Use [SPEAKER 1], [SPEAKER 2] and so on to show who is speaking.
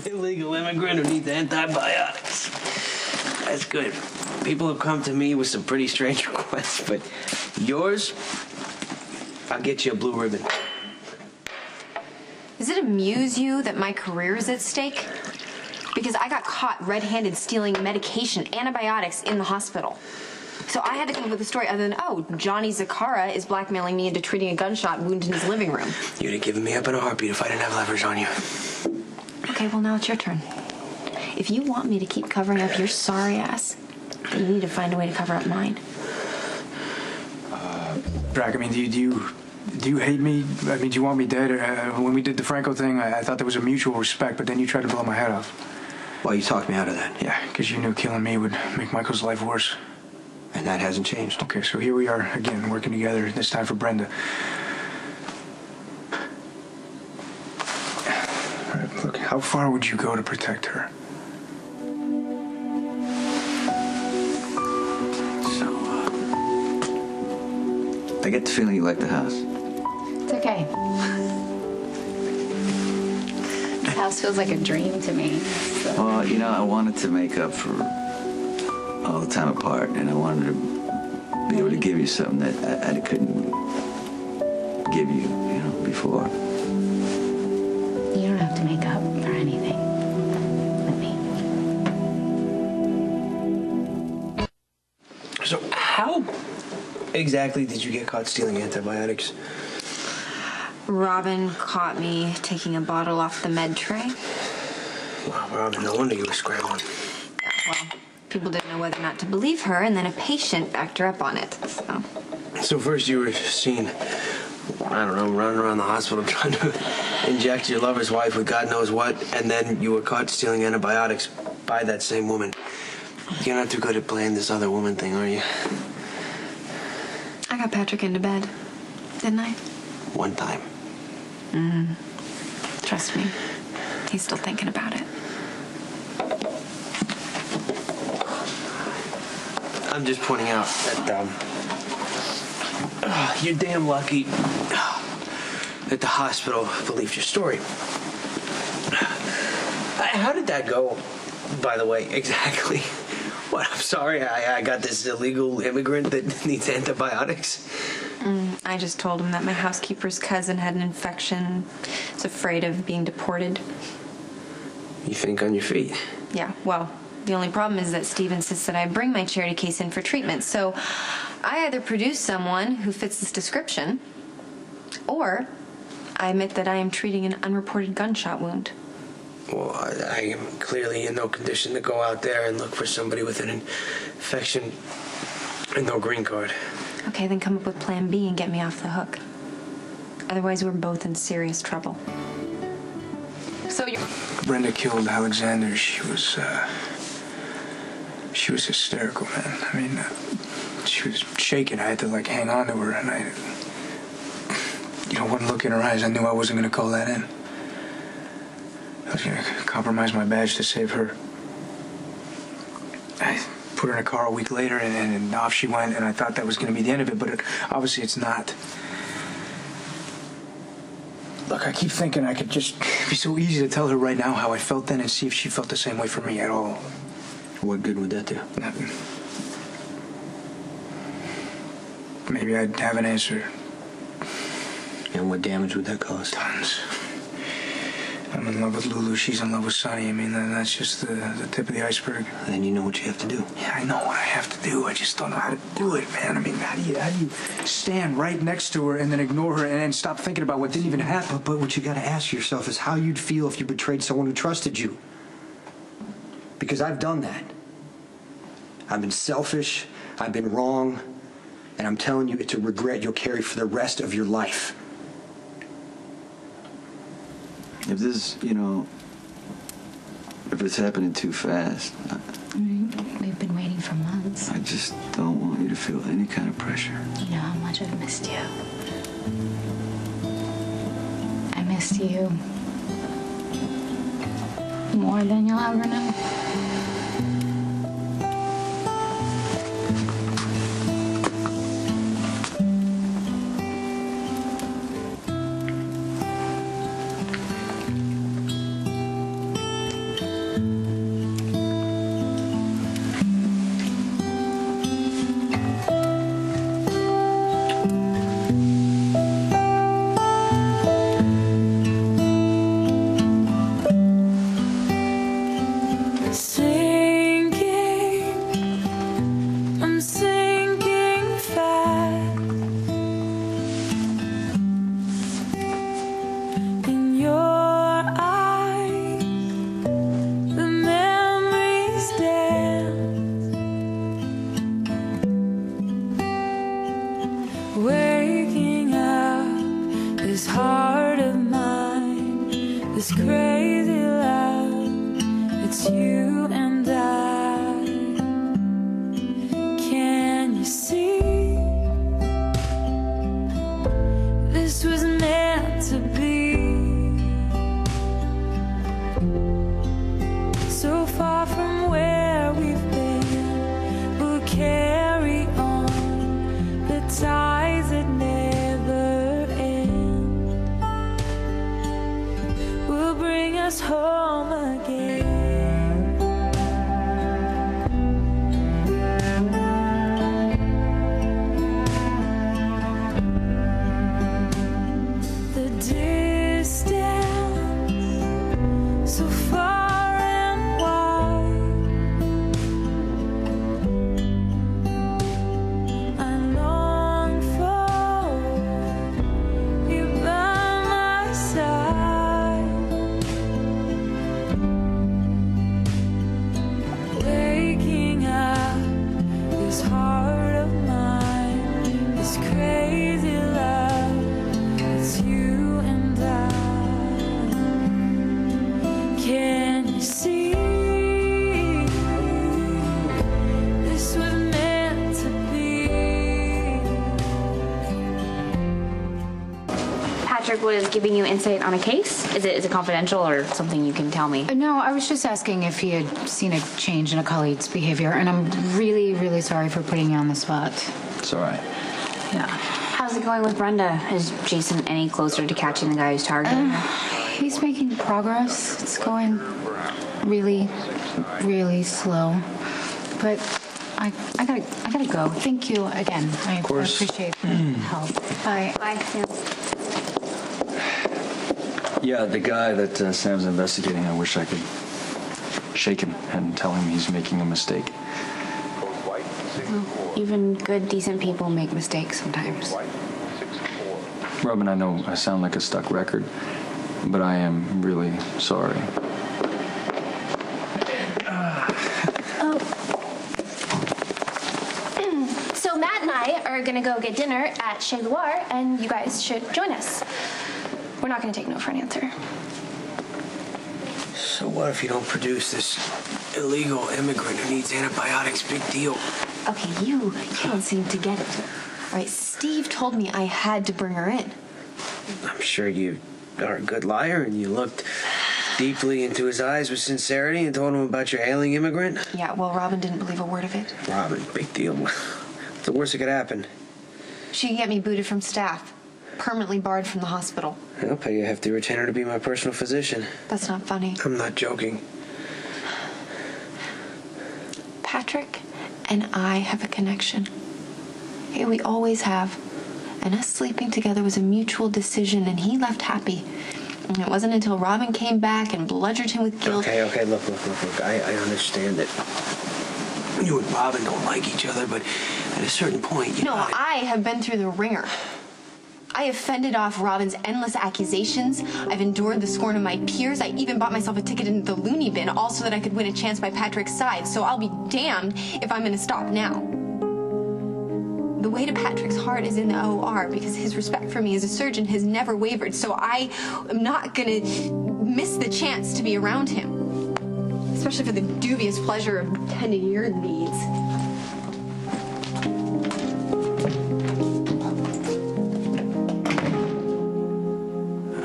[SPEAKER 1] illegal immigrant who needs antibiotics. That's good. People have come to me with some pretty strange requests, but yours, I'll get you a blue ribbon.
[SPEAKER 2] Does it amuse you that my career is at stake? Because I got caught red-handed stealing medication, antibiotics, in the hospital. So I had to come up with a story other than, oh, Johnny Zakara is blackmailing me into treating a gunshot wound in his living room.
[SPEAKER 1] You'd have given me up in a heartbeat if I didn't have leverage on you.
[SPEAKER 2] Okay, well, now it's your turn. If you want me to keep covering up your sorry ass, then you need to find a way to cover up mine.
[SPEAKER 3] Drac, I mean, do you hate me? I mean, do you want me dead? When we did the Franco thing, I thought there was a mutual respect, but then you tried to blow my head off.
[SPEAKER 1] Well, you talked me out of that.
[SPEAKER 3] Yeah, because you knew killing me would make Michael's life worse.
[SPEAKER 1] And that hasn't changed.
[SPEAKER 3] Okay, so here we are again, working together, this time for Brenda. All right, look, how far would you go to protect her?
[SPEAKER 4] So, I get the feeling you like the house.
[SPEAKER 5] It's okay. This house feels like a dream to me. So.
[SPEAKER 4] Well, you know, I wanted to make up for all the time apart, and I wanted to be able to give you something that I couldn't give you, before.
[SPEAKER 5] You don't have to make up for anything with me.
[SPEAKER 1] So how exactly did you get caught stealing antibiotics?
[SPEAKER 2] Robin caught me taking a bottle off the med tray.
[SPEAKER 1] Well, Robin, no wonder you were scrambling.
[SPEAKER 2] Well, people didn't know whether or not to believe her, and then a patient backed her up on it,
[SPEAKER 1] So first you were seen, I don't know, running around the hospital trying to inject your lover's wife with God knows what, and then you were caught stealing antibiotics by that same woman. You're not too good at playing this other woman thing, are you?
[SPEAKER 2] I got Patrick into bed, didn't I?
[SPEAKER 1] One time.
[SPEAKER 2] Trust me, he's still thinking about it.
[SPEAKER 1] I'm just pointing out that you're damn lucky that the hospital believed your story. How did that go, by the way, exactly? What, I'm sorry, I got this illegal immigrant that needs antibiotics?
[SPEAKER 2] I just told him that my housekeeper's cousin had an infection. Is afraid of being deported.
[SPEAKER 1] You think on your feet?
[SPEAKER 2] Yeah, well, the only problem is that Steve insists that I bring my charity case in for treatment. So I either produce someone who fits this description, or I admit that I am treating an unreported gunshot wound.
[SPEAKER 1] Well, I am clearly in no condition to go out there and look for somebody with an infection and no green card.
[SPEAKER 2] Okay, then come up with plan B and get me off the hook. Otherwise, we're both in serious trouble. So you're...
[SPEAKER 3] Brenda killed Alexander. She was hysterical, man. I mean, she was shaking. I had to, hang on to her, and one look in her eyes, I knew I wasn't going to call that in. I was going to compromise my badge to save her. I put her in a car a week later, and off she went, and I thought that was going to be the end of it, but obviously it's not. Look, I keep thinking I could just be so easy to tell her right now how I felt then and see if she felt the same way for me at all.
[SPEAKER 1] What good would that do?
[SPEAKER 3] Nothing. Maybe I'd have an answer.
[SPEAKER 1] And what damage would that cause?
[SPEAKER 3] Tons. I'm in love with Lulu. She's in love with Sonny. I mean, that's just the tip of the iceberg.
[SPEAKER 1] Then you know what you have to do.
[SPEAKER 3] Yeah, I know what I have to do. I just don't know how to do it, man. I mean, how do you stand right next to her and then ignore her and then stop thinking about what didn't even happen?
[SPEAKER 6] But what you got to ask yourself is how you'd feel if you betrayed someone who trusted you. Because I've done that. I've been selfish. I've been wrong. And I'm telling you, it's a regret you'll carry for the rest of your life.
[SPEAKER 4] If this, if it's happening too fast,
[SPEAKER 5] We've been waiting for months.
[SPEAKER 4] I just don't want you to feel any kind of pressure.
[SPEAKER 5] You know how much I've missed you. I missed you more than you'll ever know.
[SPEAKER 7] crazy love. It's you and I. Can you see? This was meant to be. So far from where we've been, we'll carry on the ties that never end. Will bring us home again. The distance, so far and wide, I long for you by my side. Waking up, this heart of mine, this crazy love. It's you and I. Can you see? This was meant to be.
[SPEAKER 5] Patrick was giving you insight on a case? Is it confidential or something you can tell me?
[SPEAKER 8] No, I was just asking if he had seen a change in a colleague's behavior, and I'm really, really sorry for putting you on the spot.
[SPEAKER 4] It's all right.
[SPEAKER 8] Yeah.
[SPEAKER 5] How's it going with Brenda? Is Jason any closer to catching the guy who's targeting her?
[SPEAKER 8] He's making progress. It's going really, really slow. But I gotta go. Thank you again. I appreciate the help. Bye.
[SPEAKER 5] Bye, Sam.
[SPEAKER 3] Yeah, the guy that Sam's investigating, I wish I could shake him and tell him he's making a mistake.
[SPEAKER 5] Even good, decent people make mistakes sometimes.
[SPEAKER 3] Robin, I know I sound like a stuck record, but I am really sorry.
[SPEAKER 2] So Matt and I are gonna go get dinner at Chez Loire, and you guys should join us. We're not gonna take no for an answer.
[SPEAKER 1] So what if you don't produce this illegal immigrant who needs antibiotics? Big deal.
[SPEAKER 2] Okay, you don't seem to get it. All right, Steve told me I had to bring her in.
[SPEAKER 1] I'm sure you are a good liar, and you looked deeply into his eyes with sincerity and told him about your ailing immigrant.
[SPEAKER 2] Yeah, well, Robin didn't believe a word of it.
[SPEAKER 1] Robin, big deal. What's the worst that could happen?
[SPEAKER 2] She can get me booted from staff, permanently barred from the hospital.
[SPEAKER 1] I'll pay you a hefty retainer to be my personal physician.
[SPEAKER 2] That's not funny.
[SPEAKER 1] I'm not joking.
[SPEAKER 2] Patrick and I have a connection. Hey, we always have. And us sleeping together was a mutual decision, and he left happy. And it wasn't until Robin came back and bludgeoned him with guilt.
[SPEAKER 1] Okay, look. I understand that you and Robin don't like each other, but at a certain point, you
[SPEAKER 2] No, I have been through the ringer. I have fended off Robin's endless accusations. I've endured the scorn of my peers. I even bought myself a ticket into the loony bin, all so that I could win a chance by Patrick's side. So I'll be damned if I'm gonna stop now. The way to Patrick's heart is in the OR, because his respect for me as a surgeon has never wavered. So I am not gonna miss the chance to be around him, especially for the dubious pleasure of tending your needs.